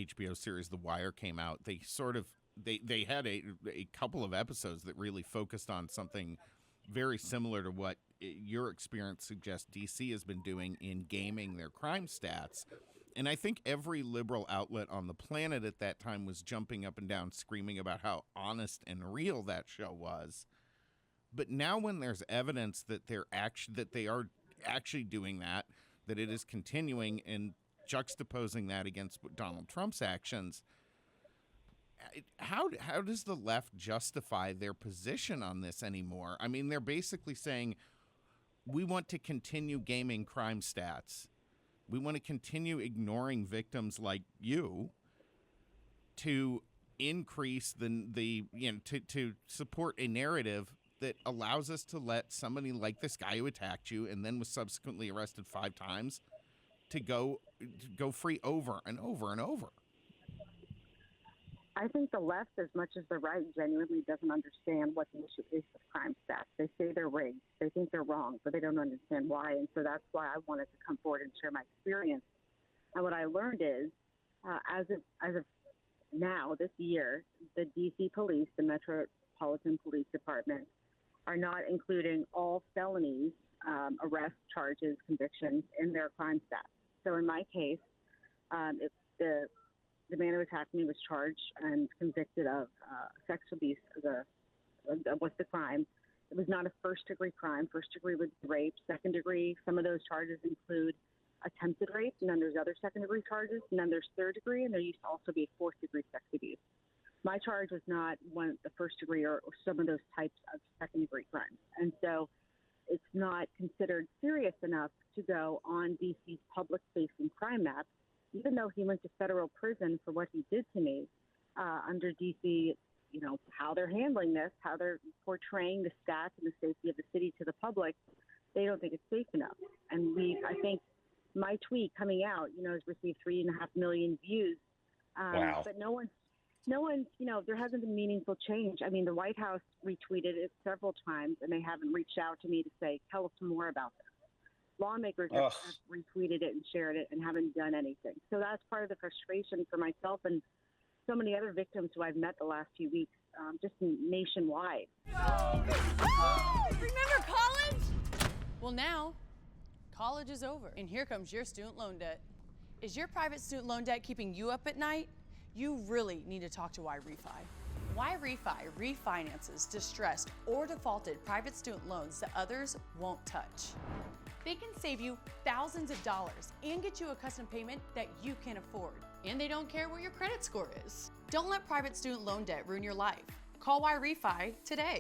HBO series The Wire came out, they sort of they had a couple of episodes that really focused on something very similar to what your experience suggests DC has been doing in gaming their crime stats. And I think every liberal outlet on the planet at that time was jumping up and down screaming about how honest and real that show was. But now when there's evidence that they are actually doing that it is continuing and juxtaposing that against Donald Trump's actions, how does the left justify their position on this anymore? I mean, they're basically saying, we want to continue gaming crime stats. We want to continue ignoring victims like you to increase to support a narrative that allows us to let somebody like this guy who attacked you and then was subsequently arrested 5 times to go free over and over and over. I think the left, as much as the right, genuinely doesn't understand what the issue is with crime stats. They say they're rigged. They think they're wrong, but they don't understand why. And so that's why I wanted to come forward and share my experience. And what I learned is, as of now, this year, the D.C. police, the Metropolitan Police Department, are not including all felonies, arrest charges, convictions in their crime stats. So in my case, the man who attacked me was charged and convicted of sexual abuse. Was the crime. It was not a first-degree crime. First-degree was rape. Second-degree, some of those charges include attempted rape, and then there's other second-degree charges, and then there's third-degree, and there used to also be fourth-degree sex abuse. My charge was not the first-degree or some of those types of second-degree crimes. And so it's not considered serious enough to go on D.C.'s public-facing crime map, even though he went to federal prison for what he did to me. Under D.C., how they're handling this, how they're portraying the stats and the safety of the city to the public, they don't think it's safe enough. And I think my tweet coming out, has received 3.5 million views. Wow. But no one's, there hasn't been meaningful change. I mean, the White House retweeted it several times, and they haven't reached out to me to say, tell us some more about this. Lawmakers have retweeted it and shared it and haven't done anything. So that's part of the frustration for myself and so many other victims who I've met the last few weeks, just nationwide. Remember college? Well, now, college is over, and here comes your student loan debt. Is your private student loan debt keeping you up at night? You really need to talk to YRefi. YRefi refinances distressed or defaulted private student loans that others won't touch. They can save you thousands of dollars and get you a custom payment that you can afford. And they don't care what your credit score is. Don't let private student loan debt ruin your life. Call YRefi today.